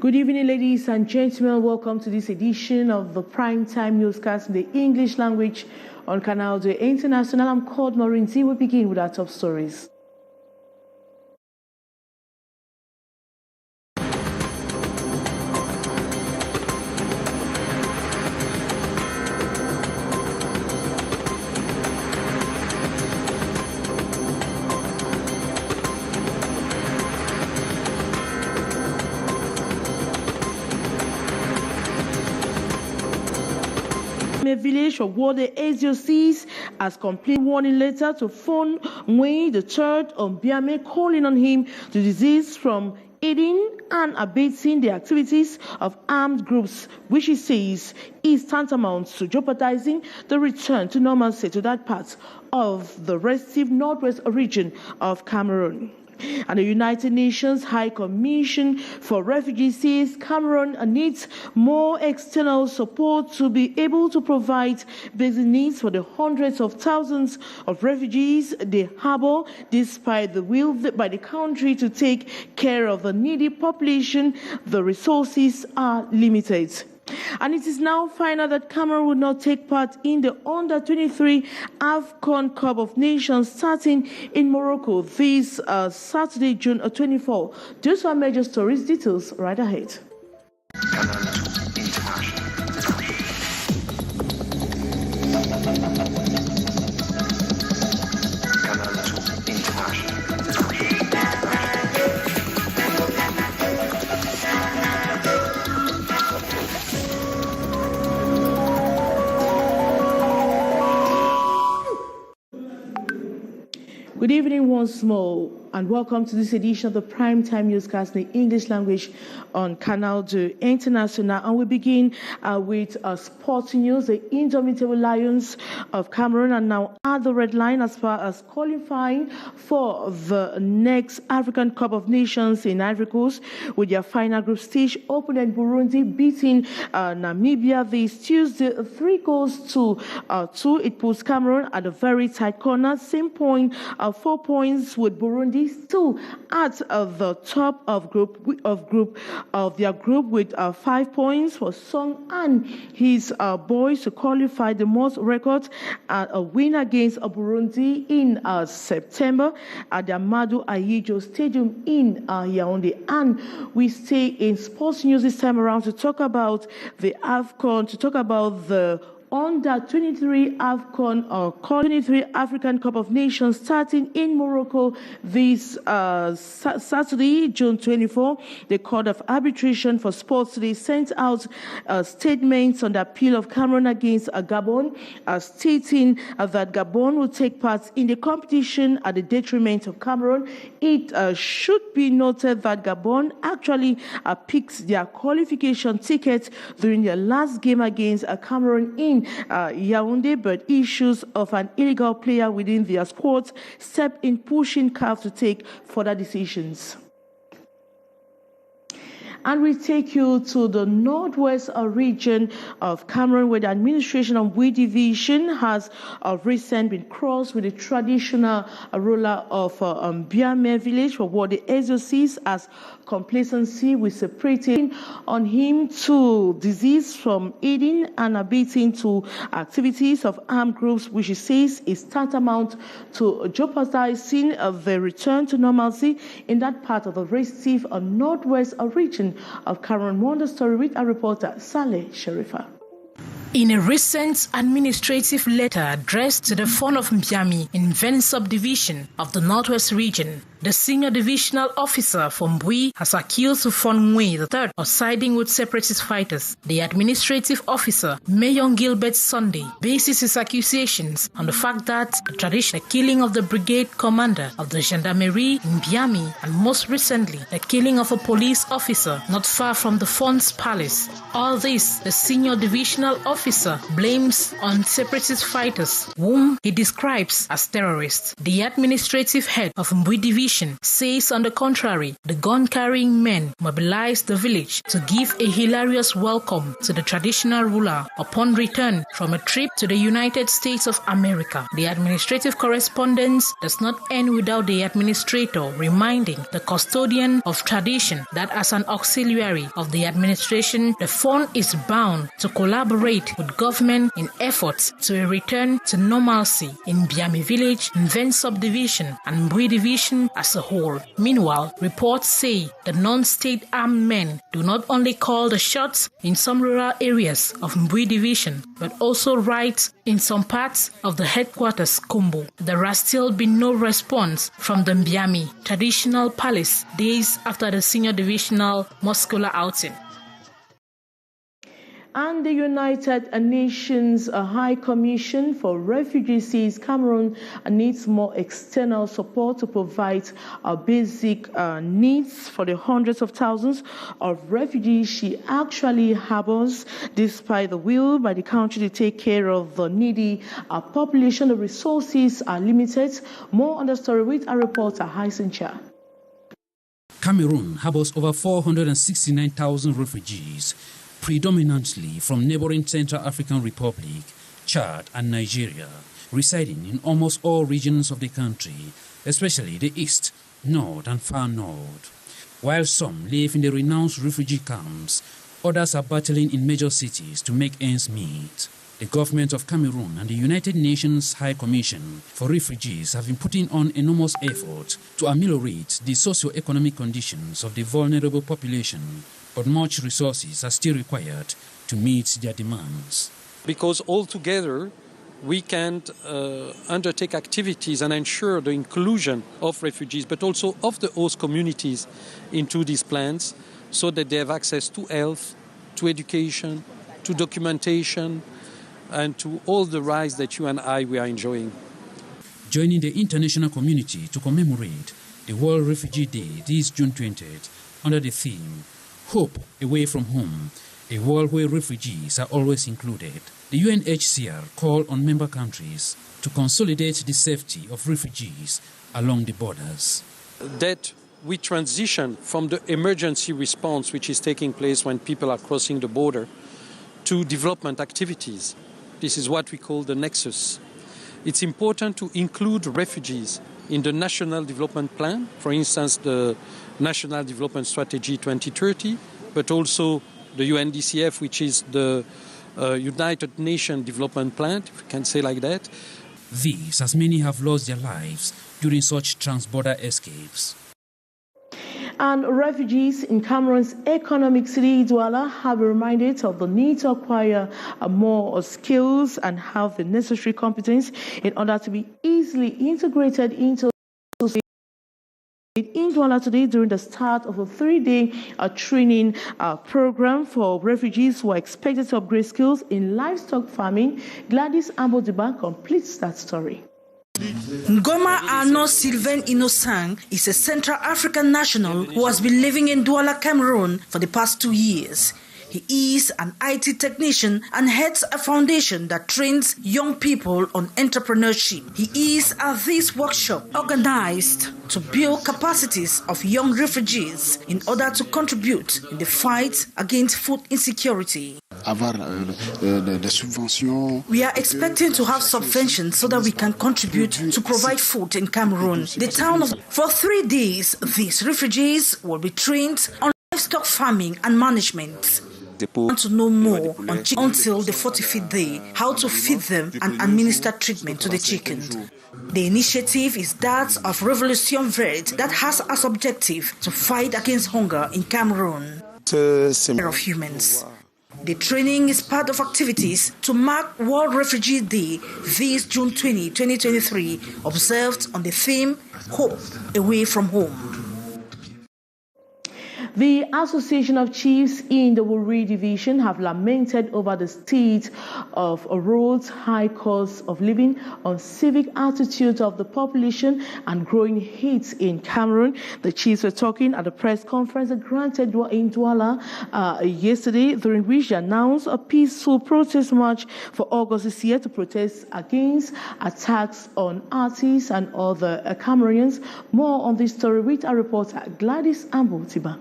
Good evening, ladies and gentlemen. Welcome to this edition of the Primetime Newscast in the English language on Canal International. I'm called Maureen Z. We begin with our top stories. Village of what the SOCIETE has complete warning letter to Fon Wei III on Biame, calling on him to desist from aiding and abating the activities of armed groups, which he says is tantamount to jeopardizing the return to normalcy to that part of the restive northwest region of Cameroon. And the United Nations High Commission for Refugees says Cameroon needs more external support to be able to provide basic needs for the hundreds of thousands of refugees they harbor, despite the will by the country to take care of the needy population. The resources are limited. And it is now final that Cameroon will not take part in the Under-23 AFCON Cup of Nations starting in Morocco this Saturday, June 24. Those are major stories. Details right ahead. Good evening once more, and welcome to this edition of the Primetime Newscast in the English language on Canal International. And we begin with sports news. The indomitable Lions of Cameroon are now at the red line as far as qualifying for the next African Cup of Nations in Ivory Coast, with their final group stage opponent Burundi beating Namibia this Tuesday 3-2. It puts Cameroon at a very tight corner, same point, 4 points, with Burundi still at the top of their group with 5 points. For Song and his boys to qualify the most records a win against Burundi in September at the Amadou Ahidjo Stadium in Yaoundé. And we stay in sports news this time around to talk about the AFCON, to talk about the Under-23 AFCON or 23 African Cup of Nations starting in Morocco this Saturday, June 24. The Court of Arbitration for Sports today sent out statements on the appeal of Cameroon against Gabon, stating that Gabon will take part in the competition at the detriment of Cameroon. It should be noted that Gabon actually picked their qualification ticket during their last game against Cameroon in Yaoundé, but issues of an illegal player within their squad stepped in, pushing CAF to take further decisions. And we take you to the northwest region of Cameroon, where the administration of We Division has recently been crossed with the traditional ruler of Biame village, for what the SOCIETE as complacency with separating on him to desist from aiding and abating to activities of armed groups, which he says is tantamount to jeopardizing the return to normalcy in that part of the restive northwest region of Cameroon. Wonder story with our reporter Saleh Sharifa. In a recent administrative letter addressed to the Fon of Mbiami in Ven subdivision of the Northwest region, the senior divisional officer from Bui has accused Fon Wei III of siding with separatist fighters. The administrative officer, Mayor Gilbert Sunday, bases his accusations on the fact that the traditional killing of the brigade commander of the gendarmerie in Mbiami, and most recently the killing of a police officer not far from the Fon's palace. All this, the senior divisional officer officer blames on separatist fighters, whom he describes as terrorists. The administrative head of Mbui Division says, on the contrary, the gun-carrying men mobilized the village to give a hilarious welcome to the traditional ruler upon return from a trip to the United States of America. The administrative correspondence does not end without the administrator reminding the custodian of tradition that as an auxiliary of the administration, the fund is bound to collaborate with government in efforts to a return to normalcy in Biami village, Nven subdivision, and Mbui division as a whole. Meanwhile, reports say the non-state armed men do not only call the shots in some rural areas of Mbui division, but also right in some parts of the headquarters, Kumbu. There has still been no response from the Mbiami traditional palace days after the senior divisional muscular outing. And the United Nations High Commission for Refugees says Cameroon needs more external support to provide basic needs for the hundreds of thousands of refugees she actually harbors. Despite the will by the country to take care of the needy population, the resources are limited. More on the story with our reporter, Haisencha. Cameroon harbors over 469,000 refugees, predominantly from neighboring Central African Republic, Chad and Nigeria, residing in almost all regions of the country, especially the east, north and far north. While some live in the renowned refugee camps, others are battling in major cities to make ends meet. The government of Cameroon and the United Nations High Commission for Refugees have been putting on enormous efforts to ameliorate the socio-economic conditions of the vulnerable population, but much resources are still required to meet their demands. Because altogether, we can undertake activities and ensure the inclusion of refugees, but also of the host communities into these plans, so that they have access to health, to education, to documentation, and to all the rights that you and we are enjoying. Joining the international community to commemorate the World Refugee Day this June 20th under the theme, Hope Away from Home, a world where refugees are always included, the UNHCR called on member countries to consolidate the safety of refugees along the borders. That we transition from the emergency response which is taking place when people are crossing the border to development activities. This is what we call the nexus. It's important to include refugees in the National Development Plan, for instance, the National Development Strategy 2030, but also the UNDCF, which is the United Nations Development Plan, if we can say like that. These, as many have lost their lives during such trans-border escapes. And refugees in Cameroon's economic city, Douala, have been reminded of the need to acquire more skills and have the necessary competence in order to be easily integrated into society. In Douala today, during the start of a 3-day training program for refugees who are expected to upgrade skills in livestock farming, Gladys Ambodiba completes that story. Ngoma Arno Sylvain Innocent is a Central African national who has been living in Douala, Cameroon for the past 2 years. He is an IT technician and heads a foundation that trains young people on entrepreneurship. He is at this workshop organized to build capacities of young refugees in order to contribute in the fight against food insecurity. We are expecting to have subventions so that we can contribute to provide food in Cameroon. For 3 days, these refugees will be trained on livestock farming and management. They want to know more on until the 45th day, how to feed them and administer treatment to the chickens. The initiative is that of Revolution Verte that has as objective to fight against hunger in Cameroon. Of humans. The training is part of activities to mark World Refugee Day this June 20, 2023, observed on the theme Hope Away from Home. The Association of Chiefs in the Wuri Division have lamented over the state of roads, high cost of living, civic attitudes of the population, and growing hate in Cameroon. The chiefs were talking at a press conference granted in Douala yesterday, during which they announced a peaceful protest march for August this year to protest against attacks on artists and other Cameroonians. More on this story with our reporter Gladys Ambotiba.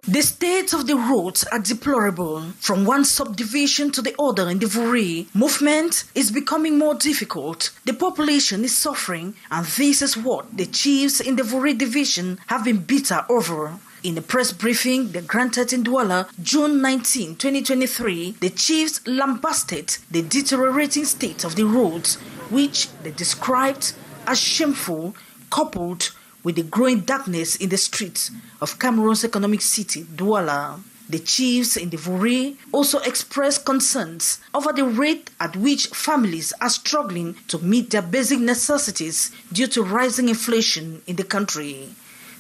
The state of the roads are deplorable. From one subdivision to the other in the Wuri, movement is becoming more difficult. The population is suffering, and this is what the chiefs in the Wuri division have been bitter over. In a press briefing they granted in Douala, June 19, 2023, the chiefs lambasted the deteriorating state of the roads, which they described as shameful, coupled with the growing darkness in the streets of Cameroon's economic city, Douala. The chiefs in the Wuri also expressed concerns over the rate at which families are struggling to meet their basic necessities due to rising inflation in the country.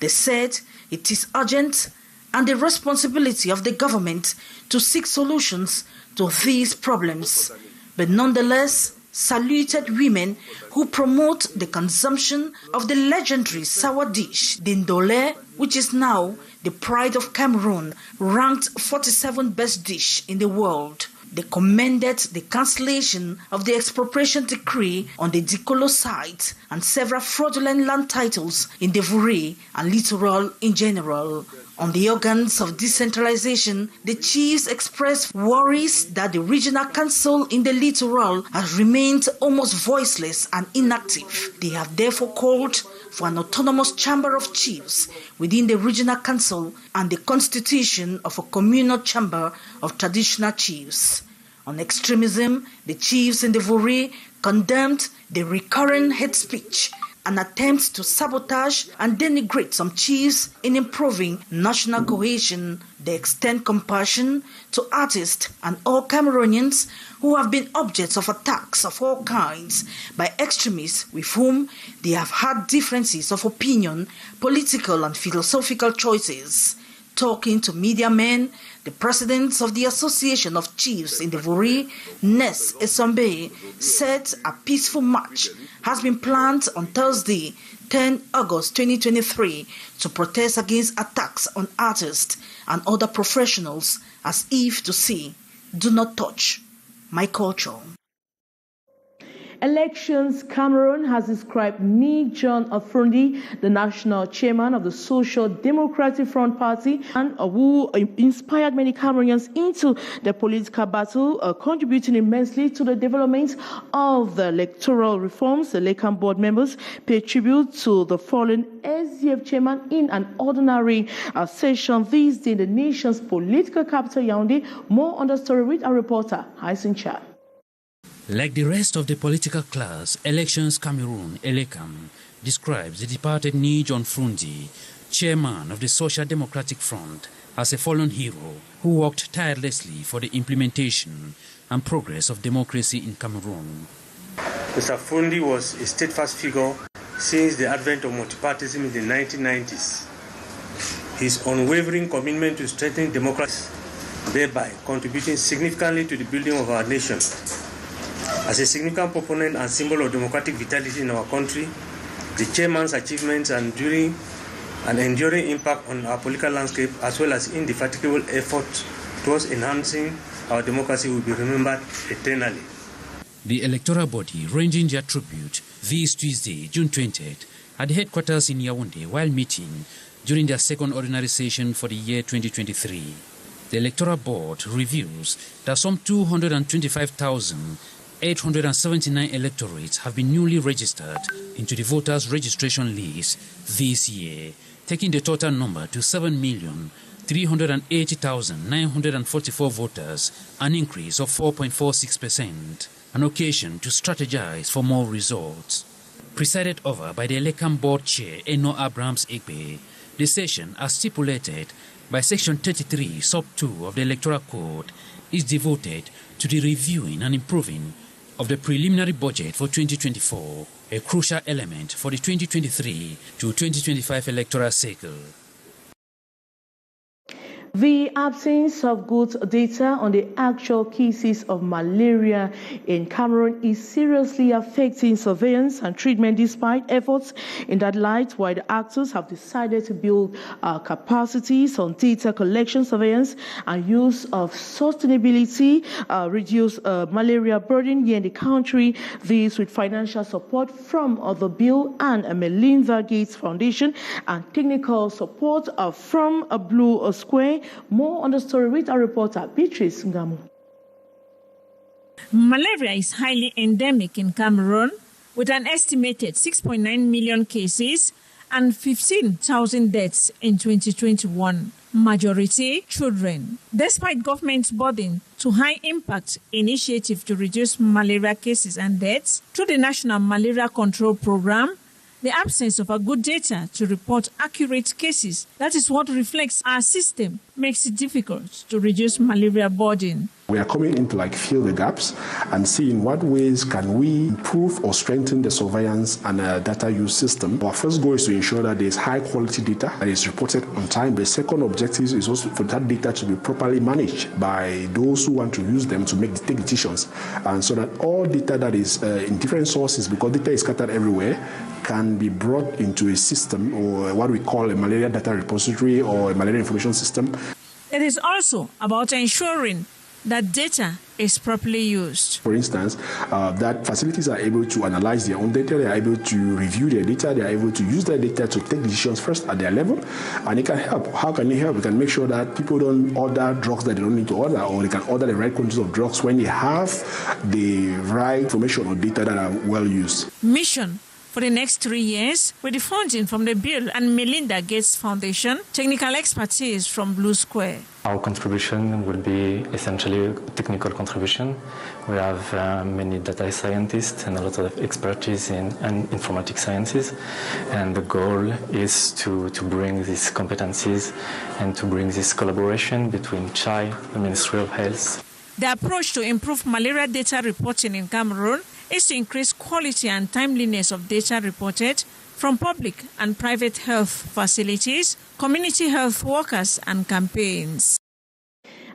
They said it is urgent and the responsibility of the government to seek solutions to these problems, but nonetheless saluted women who promote the consumption of the legendary sour dish, Dindole, which is now the pride of Cameroon, ranked 47th best dish in the world. They commended the cancellation of the expropriation decree on the Dikolo site and several fraudulent land titles in the Wuri and littoral in general. On the organs of decentralization, the chiefs expressed worries that the regional council in the littoral has remained almost voiceless and inactive. They have therefore called for an autonomous chamber of chiefs within the regional council and the constitution of a communal chamber of traditional chiefs. On extremism, the chiefs in the Wuri condemned the recurrent hate speech and attempts to sabotage and denigrate some chiefs in improving national cohesion. They extend compassion to artists and all Cameroonians who have been objects of attacks of all kinds by extremists with whom they have had differences of opinion, political and philosophical choices. Talking to media men, the president of the Association of Chiefs in the Wuri, Nes Esombe, said a peaceful march has been planned on Thursday, 10 August 2023, to protest against attacks on artists and other professionals, as if to say, do not touch my culture. Elections. Cameroon has described Nick John Afrondi, the national chairman of the Social Democratic Front Party, and who inspired many Cameroonians into the political battle, contributing immensely to the development of the electoral reforms. The Lekan board members pay tribute to the fallen SDF chairman in an ordinary session this day in the nation's political capital, Yaoundé. More on the story with our reporter, Hyson Cha. Like the rest of the political class, Elections Cameroon, Elekam, describes the departed Nick John Afrondi, chairman of the Social Democratic Front, as a fallen hero who worked tirelessly for the implementation and progress of democracy in Cameroon. Mr. Afrondi was a steadfast figure since the advent of multipartyism in the 1990s. His unwavering commitment to strengthening democracy, thereby contributing significantly to the building of our nation. As a significant proponent and symbol of democratic vitality in our country, the chairman's achievements and enduring impact on our political landscape, as well as indefatigable effort towards enhancing our democracy, will be remembered eternally. The electoral body ranging their tribute this Tuesday, June 20th, at the headquarters in Yaoundé while meeting during their second ordinary session for the year 2023. The electoral board reveals that some 225,879 electorates have been newly registered into the voters' registration list this year, taking the total number to 7,380,944 voters, an increase of 4.46%, an occasion to strategize for more results. Presided over by the Elekam Board Chair Eno Abrahams Ekpe, the session, as stipulated by Section 33, Sub 2 of the Electoral Code, is devoted to the reviewing and improving of the preliminary budget for 2024, a crucial element for the 2023 to 2025 electoral cycle. The absence of good data on the actual cases of malaria in Cameroon is seriously affecting surveillance and treatment despite efforts in that light, while the actors have decided to build capacities on data collection, surveillance, and use of sustainability, reduce malaria burden here in the country. This with financial support from the Bill and Melinda Gates Foundation and technical support from Blue Square. More on the story with our reporter, Beatrice Ngamu. Malaria is highly endemic in Cameroon, with an estimated 6.9 million cases and 15,000 deaths in 2021, majority children. Despite government's burden to high-impact initiative to reduce malaria cases and deaths through the National Malaria Control Program, the absence of a good data to report accurate cases, that is what reflects our system, makes it difficult to reduce malaria burden. We are coming in to fill the gaps and see in what ways can we improve or strengthen the surveillance and data use system. Our first goal is to ensure that there is high quality data that is reported on time. The second objective is also for that data to be properly managed by those who want to use them to take decisions, and so that all data that is in different sources, because data is scattered everywhere, can be brought into a system, or what we call a malaria data repository or a malaria information system. It is also about ensuring that data is properly used. For instance, that facilities are able to analyze their own data, they are able to review their data, they are able to use their data to take decisions first at their level, and it can help. How can it help? We can make sure that people don't order drugs that they don't need to order, or they can order the right quantities of drugs when they have the right information or data that are well used. Mission for the next 3 years, with the funding from the Bill and Melinda Gates Foundation, technical expertise from Blue Square. Our contribution will be essentially a technical contribution. We have many data scientists and a lot of expertise in informatics sciences, and the goal is to bring these competencies and to bring this collaboration between CHI, the Ministry of Health. The approach to improve malaria data reporting in Cameroon is to increase quality and timeliness of data reported from public and private health facilities, community health workers, and campaigns.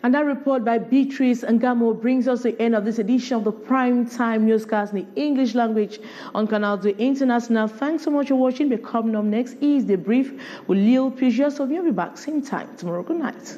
And that report by Beatrice Ngamo brings us to the end of this edition of the Prime Time Newscast in the English language on Canal the International. Thanks so much for watching. But coming up next is The Brief with Lil Peugeot. So we'll be back same time tomorrow. Good night.